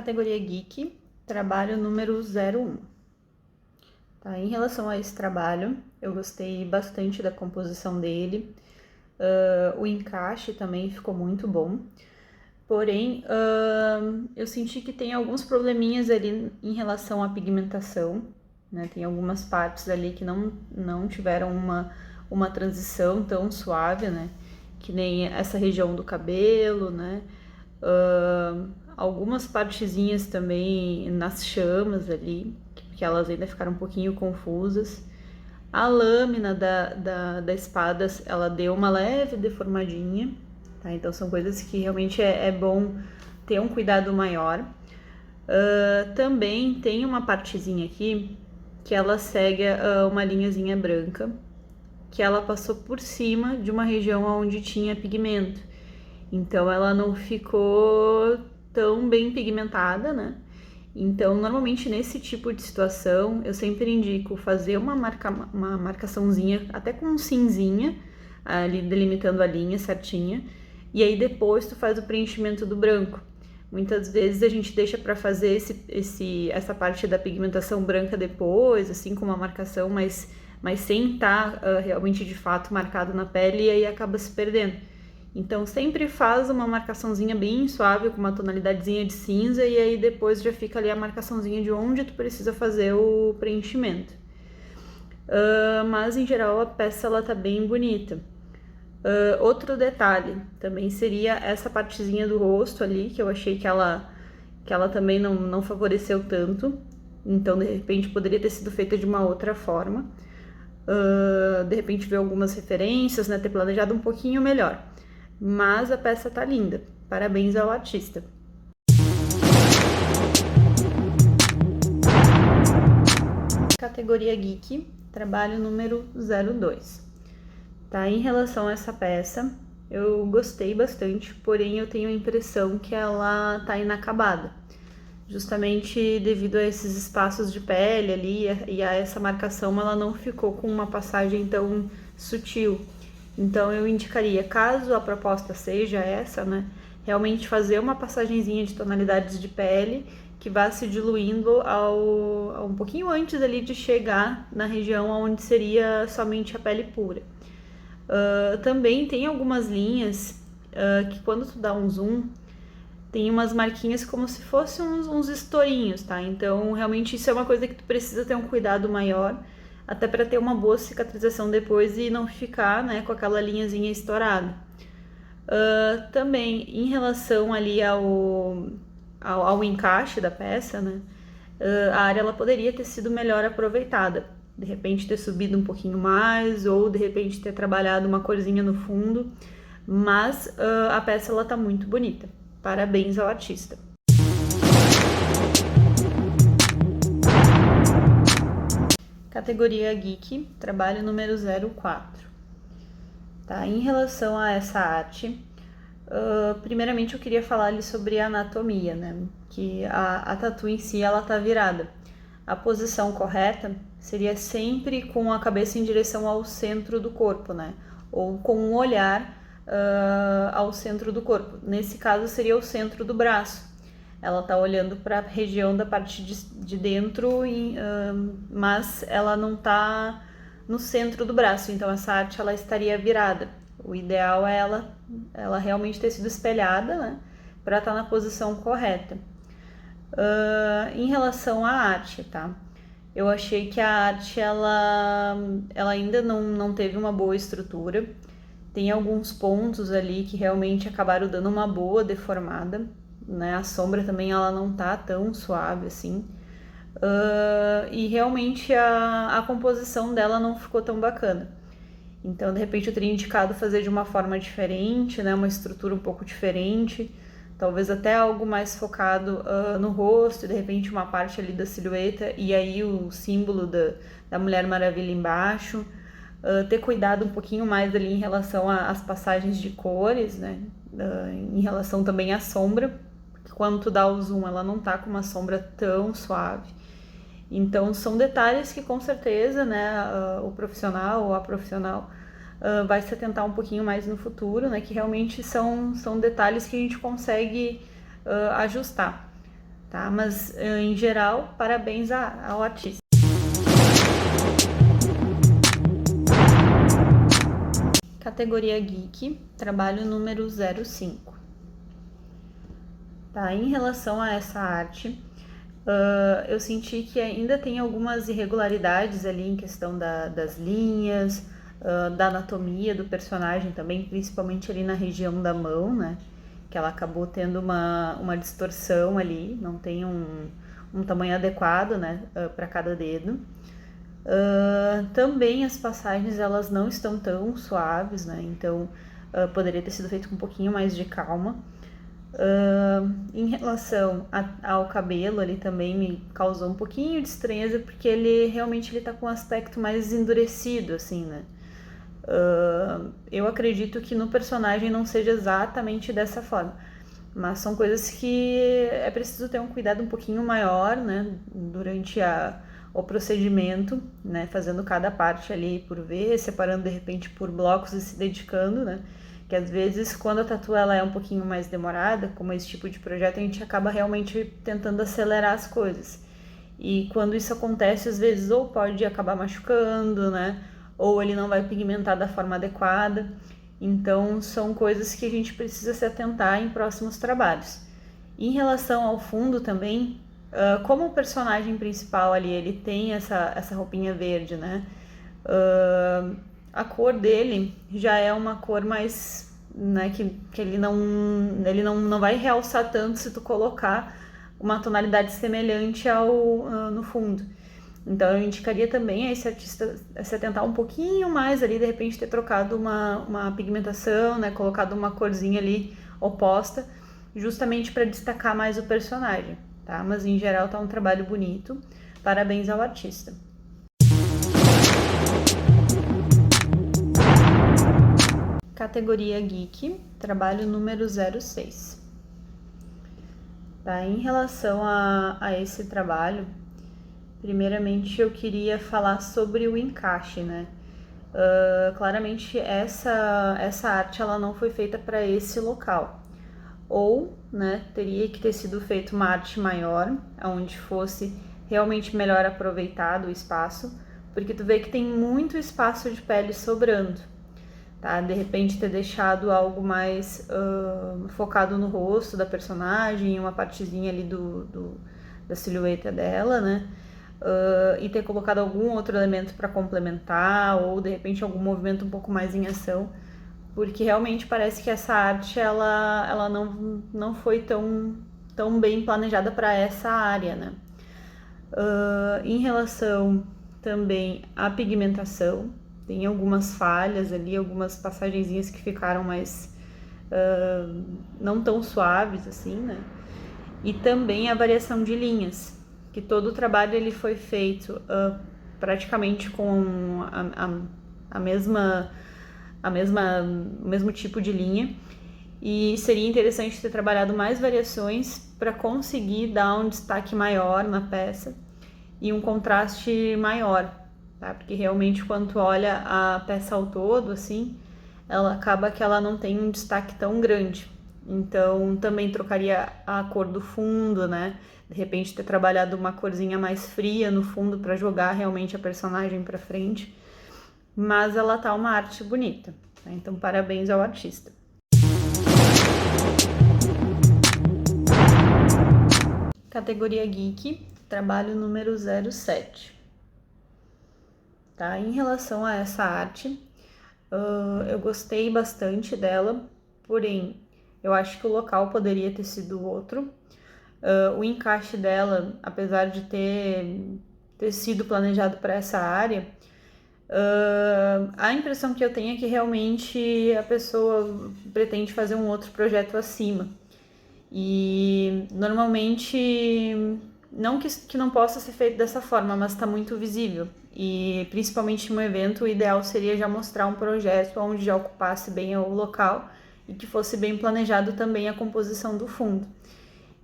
Categoria Geek, trabalho número 01. Tá, em relação a esse trabalho, eu gostei bastante da composição dele, o encaixe também ficou muito bom, porém eu senti que tem alguns probleminhas ali em relação à pigmentação, né? Tem algumas partes ali que não tiveram uma transição tão suave, né? Que nem essa região do cabelo, né? Algumas partezinhas também nas chamas ali, que elas ainda ficaram um pouquinho confusas. A lâmina da espada, ela deu uma leve deformadinha, tá? Então são coisas que realmente é bom ter um cuidado maior. Também tem uma partezinha aqui que ela segue uma linhazinha branca, que ela passou por cima de uma região onde tinha pigmento. Então ela não ficou tão bem pigmentada, né? Então, normalmente nesse tipo de situação, eu sempre indico fazer uma marcaçãozinha, até com um cinzinha, ali delimitando a linha certinha, e aí depois tu faz o preenchimento do branco. Muitas vezes a gente deixa para fazer essa parte da pigmentação branca depois, assim, com uma marcação, mas sem estar realmente de fato marcado na pele, e aí acaba se perdendo. Então sempre faz uma marcaçãozinha bem suave, com uma tonalidadezinha de cinza, e aí depois já fica ali a marcaçãozinha de onde tu precisa fazer o preenchimento. Mas em geral a peça ela tá bem bonita. Outro detalhe também seria essa partezinha do rosto ali, que eu achei que ela também não favoreceu tanto. Então de repente poderia ter sido feita de uma outra forma. De repente ver algumas referências, né, ter planejado um pouquinho melhor. Mas a peça tá linda. Parabéns ao artista. Categoria Geek, trabalho número 02. Tá, em relação a essa peça, eu gostei bastante, porém eu tenho a impressão que ela tá inacabada. Justamente devido a esses espaços de pele ali e a essa marcação, ela não ficou com uma passagem tão sutil. Então eu indicaria, caso a proposta seja essa, né, realmente fazer uma passagenzinha de tonalidades de pele que vá se diluindo ao um pouquinho antes ali de chegar na região onde seria somente a pele pura. Também tem algumas linhas que quando tu dá um zoom, tem umas marquinhas como se fossem uns estourinhos, tá? Então realmente isso é uma coisa que tu precisa ter um cuidado maior, até para ter uma boa cicatrização depois e não ficar, né, com aquela linhazinha estourada. Também em relação ali ao encaixe da peça, né, a área ela poderia ter sido melhor aproveitada. De repente ter subido um pouquinho mais, ou de repente ter trabalhado uma corzinha no fundo, mas a peça ela tá muito bonita. Parabéns ao artista. Categoria Geek, trabalho número 04. Tá, em relação a essa arte, primeiramente eu queria falar ali sobre a anatomia, né? Que a tatu em si ela tá virada. A posição correta seria sempre com a cabeça em direção ao centro do corpo, né? Ou com um olhar ao centro do corpo. Nesse caso seria o centro do braço. Ela tá olhando para a região da parte de dentro, mas ela não tá no centro do braço, então essa arte ela estaria virada. O ideal é ela realmente ter sido espelhada, né, para estar na posição correta. Em relação à arte, tá? Eu achei que a arte ela ainda não teve uma boa estrutura. Tem alguns pontos ali que realmente acabaram dando uma boa deformada, né? A sombra também ela não tá tão suave assim. E realmente a composição dela não ficou tão bacana. Então, de repente, eu teria indicado fazer de uma forma diferente, né? Uma estrutura um pouco diferente. Talvez até algo mais focado no rosto, de repente uma parte ali da silhueta e aí o símbolo da Mulher Maravilha embaixo. Ter cuidado um pouquinho mais ali em relação às passagens de cores, né? Em relação também à sombra, porque quando tu dá o zoom ela não tá com uma sombra tão suave. Então são detalhes que com certeza, né, o profissional ou a profissional vai se atentar um pouquinho mais no futuro, né, que realmente são detalhes que a gente consegue ajustar. tá? Mas, em geral, parabéns ao artista. Categoria Geek, trabalho número 05. Tá? Em relação a essa arte, eu senti que ainda tem algumas irregularidades ali em questão das linhas, da anatomia do personagem também, principalmente ali na região da mão, né? Que ela acabou tendo uma distorção ali, não tem um tamanho adequado, né, para cada dedo. Também as passagens elas não estão tão suaves, né? Então poderia ter sido feito com um pouquinho mais de calma. Em relação ao cabelo, ele também me causou um pouquinho de estranheza, porque ele tá com um aspecto mais endurecido, assim, né? Eu acredito que no personagem não seja exatamente dessa forma, mas são coisas que é preciso ter um cuidado um pouquinho maior, né, durante o procedimento, né, fazendo cada parte ali por vez, separando de repente por blocos e se dedicando, né, que às vezes quando a tatu ela é um pouquinho mais demorada, como esse tipo de projeto, a gente acaba realmente tentando acelerar as coisas. E quando isso acontece, às vezes ou pode acabar machucando, né, ou ele não vai pigmentar da forma adequada. Então, são coisas que a gente precisa se atentar em próximos trabalhos. Em relação ao fundo também, como o personagem principal ali, ele tem essa roupinha verde, né? A cor dele já é uma cor mais, né, que ele não vai realçar tanto se tu colocar uma tonalidade semelhante no fundo. Então eu indicaria também a esse artista se atentar um pouquinho mais ali, de repente ter trocado uma pigmentação, né, colocado uma corzinha ali oposta, justamente para destacar mais o personagem, tá? Mas em geral tá um trabalho bonito. Parabéns ao artista. Categoria Geek, trabalho número 06. Tá? Em relação a esse trabalho, primeiramente eu queria falar sobre o encaixe, né? Claramente essa arte ela não foi feita para esse local. Ou, né, teria que ter sido feito uma arte maior, onde fosse realmente melhor aproveitado o espaço, porque tu vê que tem muito espaço de pele sobrando, tá? De repente ter deixado algo mais focado no rosto da personagem, uma partezinha ali da silhueta dela, né? E ter colocado algum outro elemento para complementar, ou de repente algum movimento um pouco mais em ação, porque realmente parece que essa arte ela não foi tão bem planejada para essa área, né? Em relação também à pigmentação, tem algumas falhas ali, algumas passagenzinhas que ficaram mais não tão suaves assim, né? E também a variação de linhas, que todo o trabalho ele foi feito praticamente com o mesmo tipo de linha, e seria interessante ter trabalhado mais variações para conseguir dar um destaque maior na peça e um contraste maior, tá? Porque realmente quando tu olha a peça ao todo, assim, ela acaba que ela não tem um destaque tão grande. Então também trocaria a cor do fundo, né? De repente ter trabalhado uma corzinha mais fria no fundo para jogar realmente a personagem para frente. Mas ela tá uma arte bonita, tá? Então parabéns ao artista. Categoria Geek, trabalho número 07. Tá? Em relação a essa arte, eu gostei bastante dela, porém eu acho que o local poderia ter sido outro. O encaixe dela, apesar de ter sido planejado para essa área, a impressão que eu tenho é que realmente a pessoa pretende fazer um outro projeto acima. E normalmente, não que não possa ser feito dessa forma, mas está muito visível. E principalmente em um evento, o ideal seria já mostrar um projeto onde já ocupasse bem o local e que fosse bem planejado também a composição do fundo.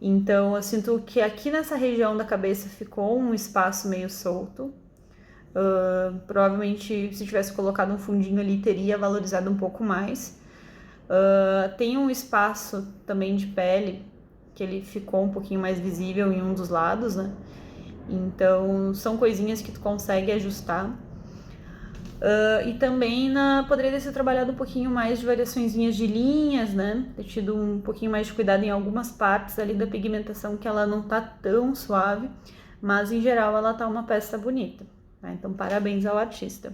Então eu sinto que aqui nessa região da cabeça ficou um espaço meio solto. Provavelmente se tivesse colocado um fundinho ali teria valorizado um pouco mais. Tem um espaço também de pele que ele ficou um pouquinho mais visível em um dos lados, né? Então, são coisinhas que tu consegue ajustar. E também poderia ter sido trabalhado um pouquinho mais de variaçõezinhas de linhas, né? Ter tido um pouquinho mais de cuidado em algumas partes ali da pigmentação que ela não tá tão suave, mas em geral ela tá uma peça bonita, tá? Então parabéns ao artista.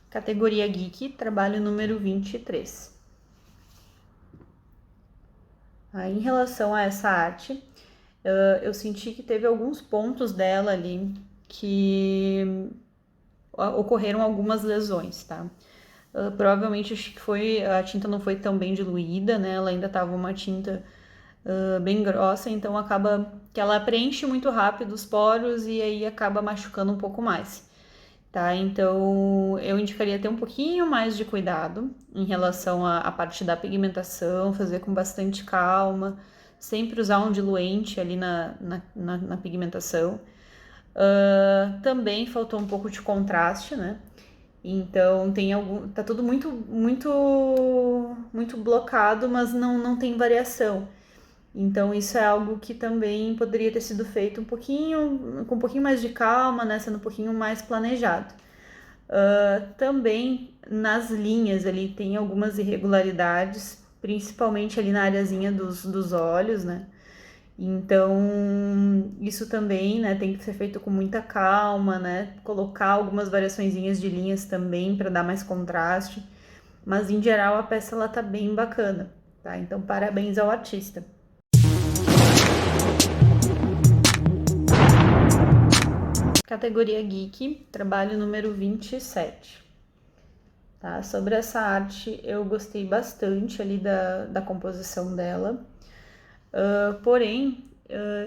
Categoria Geek, trabalho número 23. Em relação a essa arte, eu senti que teve alguns pontos dela ali que ocorreram algumas lesões, tá? Provavelmente acho que a tinta não foi tão bem diluída, né? Ela ainda estava uma tinta bem grossa, então acaba que ela preenche muito rápido os poros e aí acaba machucando um pouco mais, tá? Então eu indicaria ter um pouquinho mais de cuidado em relação à parte da pigmentação, fazer com bastante calma, sempre usar um diluente ali na pigmentação. Também faltou um pouco de contraste, né? Então tá tudo muito blocado, mas não tem variação. Então isso é algo que também poderia ter sido feito com um pouquinho mais de calma, né? Sendo um pouquinho mais planejado. Também nas linhas ali tem algumas irregularidades, principalmente ali na areazinha dos olhos, né? Então, isso também, né, tem que ser feito com muita calma, né? Colocar algumas variaçõezinhas de linhas também para dar mais contraste. Mas em geral a peça ela tá bem bacana, tá? Então, parabéns ao artista. Categoria Geek, trabalho número 27. Tá? Sobre essa arte, eu gostei bastante ali da composição dela. Porém,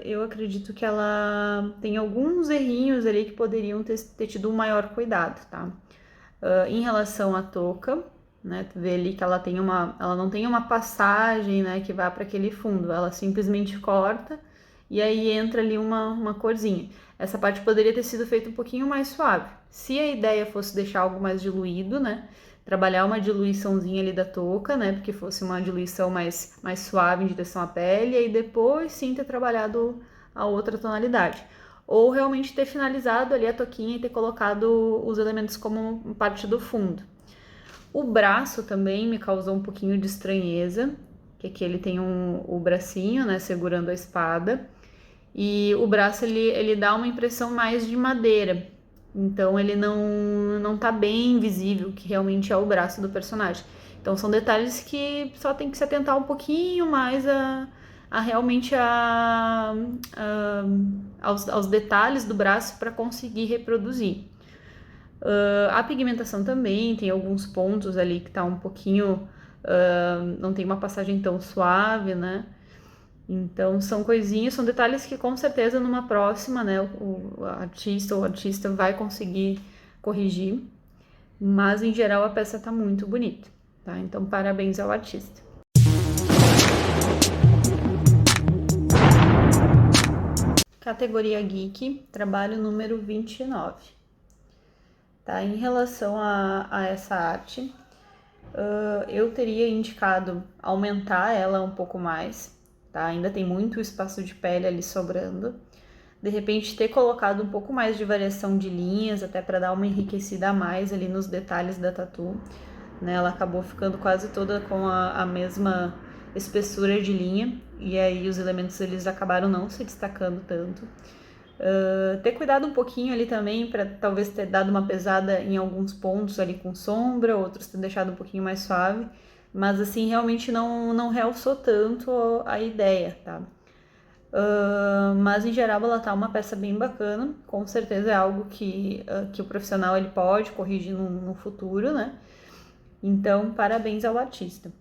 eu acredito que ela tem alguns errinhos ali que poderiam ter tido um maior cuidado, tá? Em relação à touca, né? Tu vê ali que ela não tem uma passagem, né, que vá para aquele fundo, ela simplesmente corta e aí entra ali uma corzinha. Essa parte poderia ter sido feita um pouquinho mais suave. Se a ideia fosse deixar algo mais diluído, né? Trabalhar uma diluiçãozinha ali da touca, né? Porque fosse uma diluição mais suave em direção à pele, e aí depois sim ter trabalhado a outra tonalidade. Ou realmente ter finalizado ali a touquinha e ter colocado os elementos como parte do fundo. O braço também me causou um pouquinho de estranheza, que aqui ele tem o bracinho, né, segurando a espada, e o braço ele dá uma impressão mais de madeira, então ele não tá bem visível que realmente é o braço do personagem. Então são detalhes que só tem que se atentar um pouquinho mais realmente aos detalhes do braço para conseguir reproduzir. A pigmentação também tem alguns pontos ali que tá um pouquinho, não tem uma passagem tão suave, né? Então são coisinhas, são detalhes que com certeza numa próxima, né, o artista ou artista vai conseguir corrigir, mas em geral a peça tá muito bonita, tá? Então parabéns ao artista. Categoria Geek, trabalho número 29. Tá? Em relação a essa arte, eu teria indicado aumentar ela um pouco mais, tá? Ainda tem muito espaço de pele ali sobrando. De repente ter colocado um pouco mais de variação de linhas, até para dar uma enriquecida a mais ali nos detalhes da tatu, né? Ela acabou ficando quase toda com a mesma espessura de linha, e aí os elementos eles acabaram não se destacando tanto. Ter cuidado um pouquinho ali também para talvez ter dado uma pesada em alguns pontos ali com sombra, outros ter deixado um pouquinho mais suave, mas assim realmente não realçou tanto a ideia, tá? Mas em geral ela tá uma peça bem bacana, com certeza é algo que o profissional ele pode corrigir no futuro, né? Então parabéns ao artista.